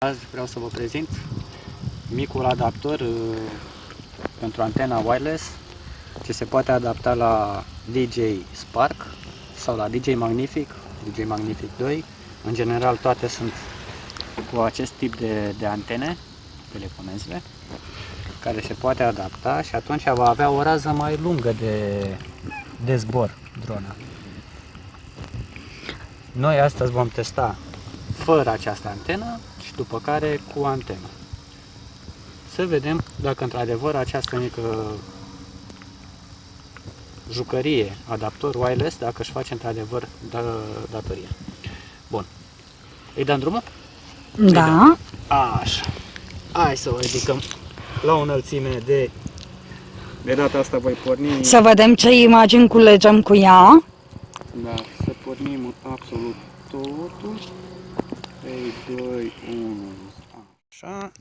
Azi vreau să vă prezint micul adaptor pentru antena wireless ce se poate adapta la DJ Spark sau la DJ Magnific, DJ Magnific 2. În general toate sunt cu acest tip de antene, telefonezele, care se poate adapta și atunci va avea o rază mai lungă de zbor drona. Noi astăzi vom testa fără această antenă și după care cu antenă. Să vedem dacă într-adevăr această mică jucărie, adaptor wireless, dacă își face într-adevăr datoria. Bun. Îi dăm drumul? Da. Așa. Hai să o ridicăm la o înălțime de data asta voi porni. Să vedem ce imagini culegem cu ea. Da, să pornim absolut totul. 3, 2, 1. Așa.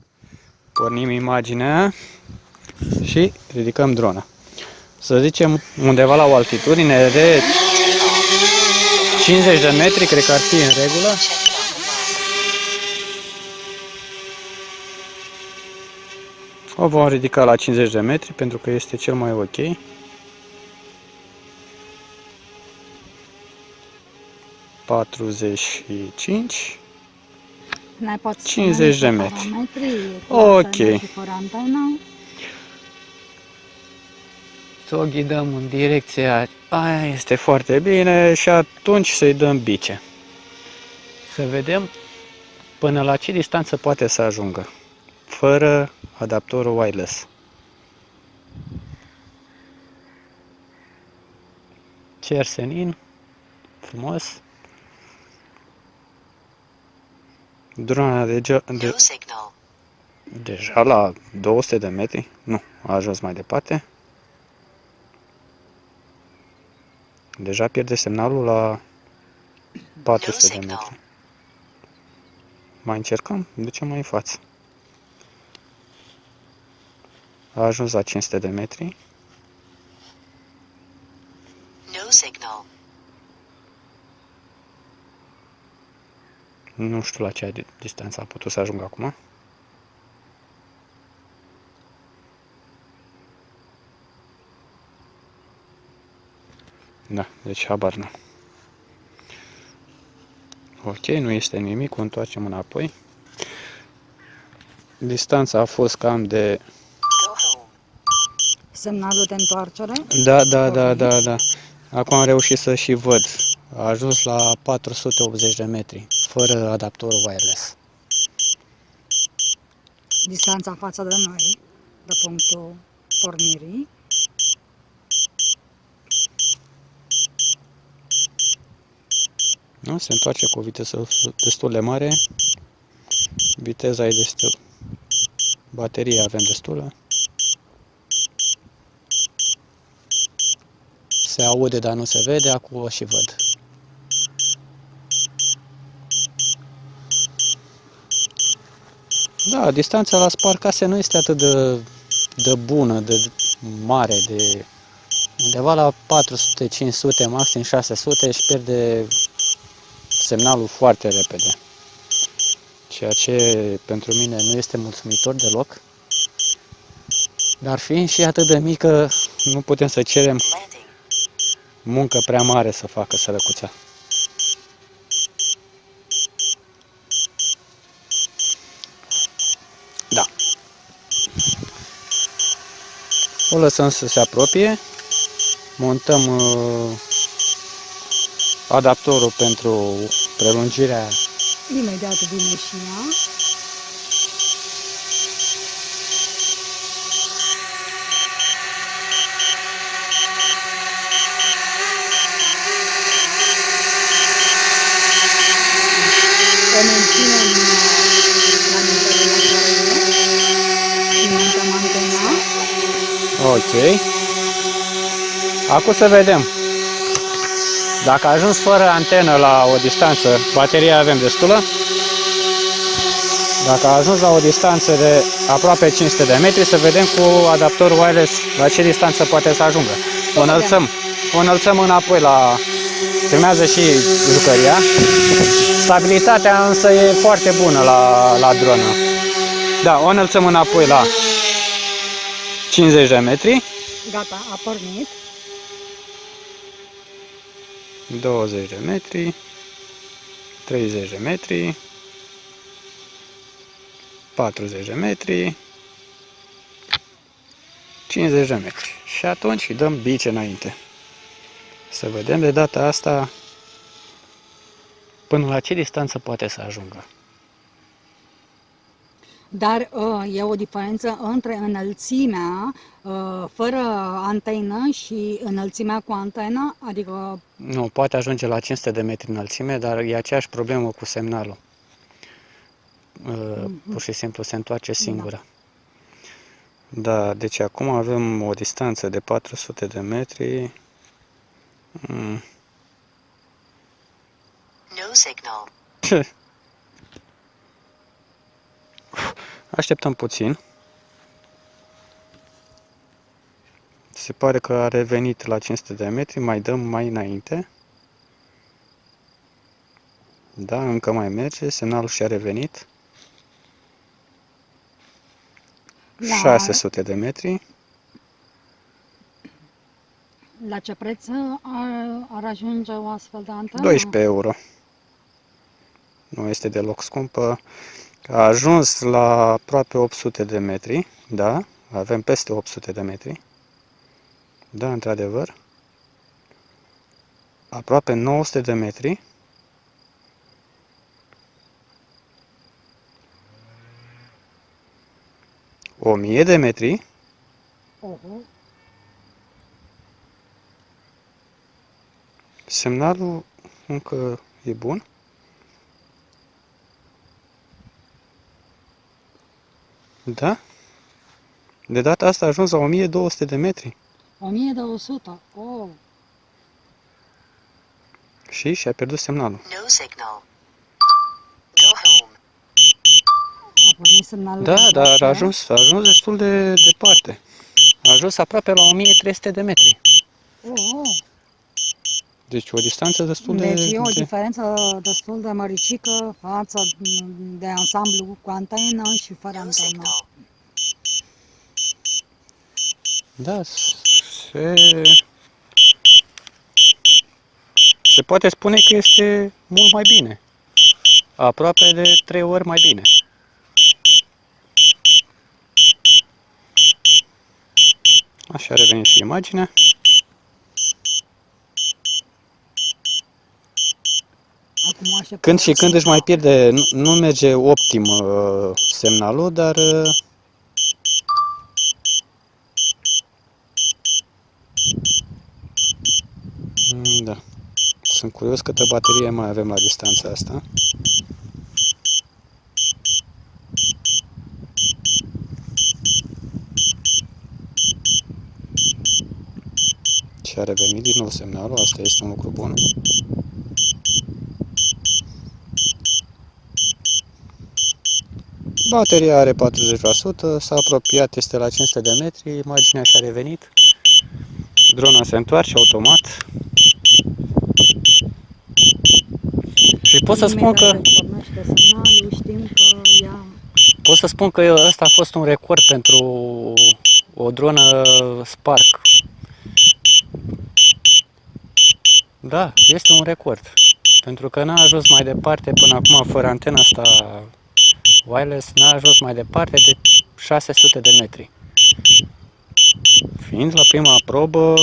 Pornim imaginea și ridicăm drona. Să zicem undeva la o altitudine de 50 de metri, cred că ar fi în regulă. O vom ridica la 50 de metri pentru că este cel mai ok. ...45... Ne poți 50 de metri. Parametri, ok. fără antenă. Să o ghidăm în direcția aia, este foarte bine, și atunci să-i dăm bice. Să vedem până la ce distanță poate să ajungă, fără adaptorul wireless. Cer senin, frumos. Drona deja la 200 de metri, nu, a ajuns mai departe. Deja pierde semnalul la 400 de metri. Mai încercăm? Ducem mai în față. A ajuns la 500 de metri. Nu știu la ce distanță a putut să ajungă acum. Da, deci habar nu. Ok, nu este nimic, o întoarcem înapoi. Distanța a fost cam de... Semnalul de întoarcere? Da. Acum am reușit să și văd. A ajuns la 480 de metri, fără adaptorul wireless. Distanța față de noi, de punctul pornirii. Nu? Se întoarce cu o viteză destul de mare. Viteza e destul. Baterie avem destulă. Se aude, dar nu se vede. Acum o și văd. Da, distanța la sparcase nu este atât de bună, de mare, de undeva la 400, 500, maxim 600 își pierde semnalul foarte repede. Ceea ce pentru mine nu este mulțumitor deloc. Dar fiind și atât de mică, nu putem să cerem muncă prea mare să facă sărăcuța. Da. O lăsăm să se apropie. Montăm adaptorul pentru prelungirea. Imediat vine și ea. O menținem la nivelul la care e și montăm antena. Ok. Acum să vedem. Dacă a ajuns fără antenă la o distanță, bateria avem destulă. Dacă a ajuns la o distanță de aproape 500 de metri, să vedem cu adaptorul wireless la ce distanță poate să ajungă. O înălțăm înapoi la... Filmează și jucăria. Stabilitatea însă e foarte bună la dronă. Da, o înălțăm înapoi la 50 de metri. Gata, a pornit. 20 de metri. 30 de metri. 40 de metri. 50 de metri. Și atunci îi dăm bice înainte. Să vedem de data asta până la ce distanță poate să ajungă. Dar e o diferență între înălțimea fără antenă și înălțimea cu antenă? Adică Nu, poate ajunge la 500 de metri înălțime, dar e aceeași problemă cu semnalul. Pur și simplu se întoarce singură. Da, deci acum avem o distanță de 400 de metri. No signal. Așteptăm puțin. Se pare că a revenit la 500 de metri, mai dăm mai înainte. Da, încă mai merge, semnalul și-a revenit. 600 de metri. la ce preț ar ajunge o astfel de antenă? 12 euro. Nu este deloc scumpă. A ajuns la aproape 800 de metri. Da, avem peste 800 de metri. Da, într-adevăr. Aproape 900 de metri. O 1000 de metri. Semnalul încă e bun. Da? De data asta a ajuns la 1200 de metri. 1200. Oh. Și și-a pierdut semnalul. No signal. Go home. A pornit semnalul. Da, dar întoarce. a ajuns destul de departe. A ajuns aproape la 1300 de metri. Oh. Deci o distanță destul Deci e o diferență destul de măricică față de ansamblu cu antenă și fără No antenă. signal. Da, se poate spune că este mult mai bine. Aproape de 3 ori mai bine. Așa a revenit și imaginea. Acum așteptăm. Când și când își mai pierde, nu merge optim semnalul, dar da. Sunt curios câtă baterie mai avem la distanța asta. Și a revenit din nou semnalul, asta este un lucru bun. Bateria are 40%, s-a apropiat, este la 500 de metri, imaginea și-a revenit. Drona se întoarce automat. Și pot să spun că Pornește semnalul, știm că ea... pot să spun că ăsta a fost un record pentru o dronă Spark. Da, este un record. Pentru că n-a ajuns mai departe până acum fără antena asta wireless, n-a ajuns mai departe de 600 de metri. Fiind la prima probă,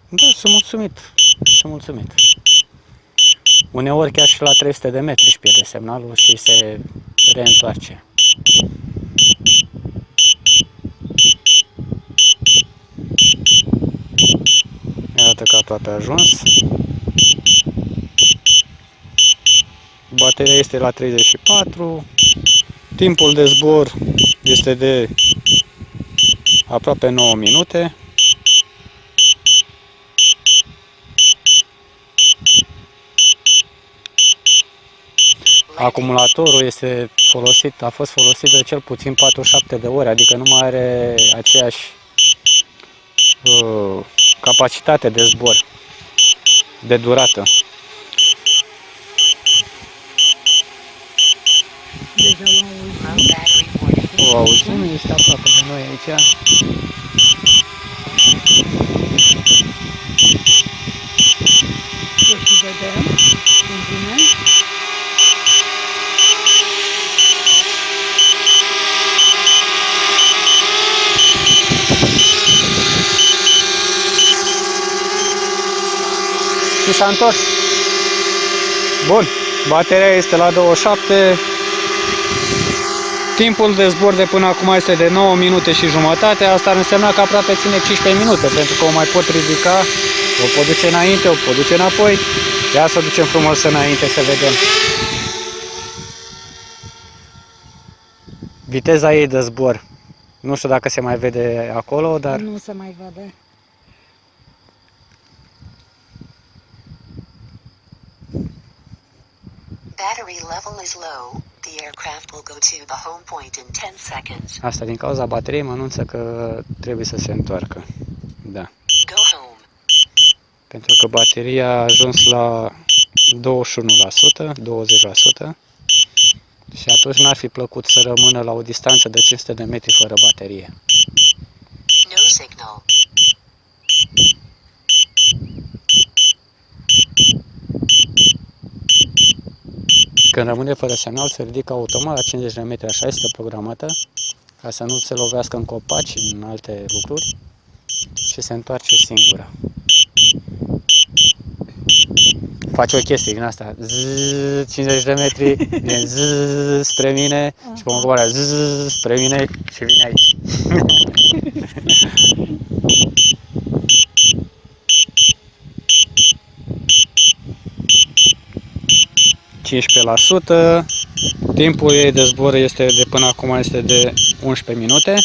da, sunt mulțumit. Sunt mulțumit. Uneori chiar și la 300 de metri își pierde semnalul și se reîntoarce. Iată că aproape a ajuns. Bateria este la 34. Timpul de zbor este de aproape 9 minute. Acumulatorul a fost folosit de cel puțin 47 de ore, adică nu mai are aceeași capacitate de zbor, de durată. Deja o Low auzim. battery warning. O auzim, este aproape de noi aici. O și vedem cum vine. Și s-a întors. Bun, bateria este la 27. Timpul de zbor de până acum este de 9 minute și jumătate. Asta ar însemna că aproape ține 15 minute, pentru că o mai pot ridica, o pot duce înainte, o pot duce înapoi. Ia să ducem frumos înainte să vedem. Viteza ei de zbor. Nu știu dacă se mai vede acolo, dar Nu se mai vede. Battery level is low. The aircraft will go to the home point in 10 seconds. asta din cauza bateriei mă anunță că trebuie să se întoarcă. Da. Go home. Pentru că bateria a ajuns la 21%, 20%. Și atunci n-ar fi plăcut să rămână la o distanță de 500 de metri fără baterie. No signal. Când rămâne fără semnal, se ridică automat la 50 de metri, așa este programată, ca să nu se lovească în copaci, în alte lucruri, și se întoarce singură. Face o chestie din asta, zzz, 50 de metri, vine zzz, spre mine și pe urmă zzz, spre mine și vine aici. 15%. Timpul ei de zbor este de până acum este de 11 minute.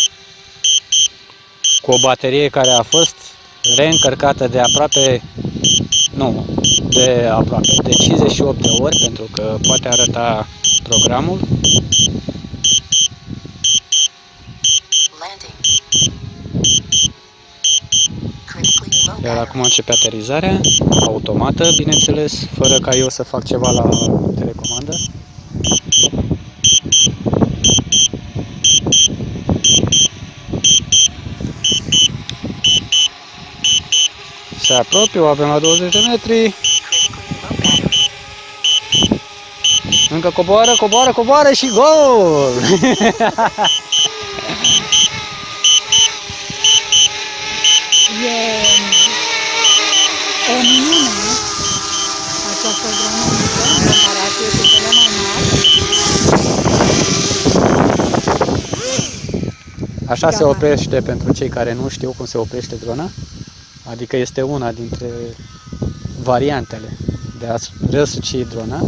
Cu o baterie care a fost reîncărcată de aproape de 58 de ori, pentru că poate arăta programul. Landing. Critically low Iar battery. acum începe aterizarea, automată, bineînțeles, fără ca eu să fac ceva la telecomandă. Se apropie, o avem la 20 de metri. Critically low battery. Încă coboară, coboară, coboară și gol! E o minune această dronă mică în comparație cu cele mai mari. Așa se Da. oprește pentru cei care nu știu cum se oprește drona. Adică este una dintre variantele de a răsuci drona.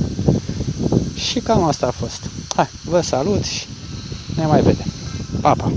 Și cam asta a fost. Hai, vă salut și ne mai vedem. Pa, pa!